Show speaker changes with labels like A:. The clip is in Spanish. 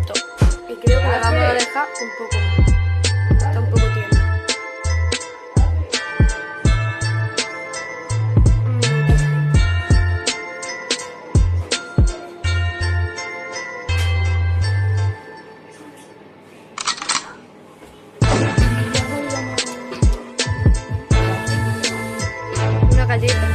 A: esto. Y creo que la vamos a dejar un poco más. Está un poco tierno. Una galleta.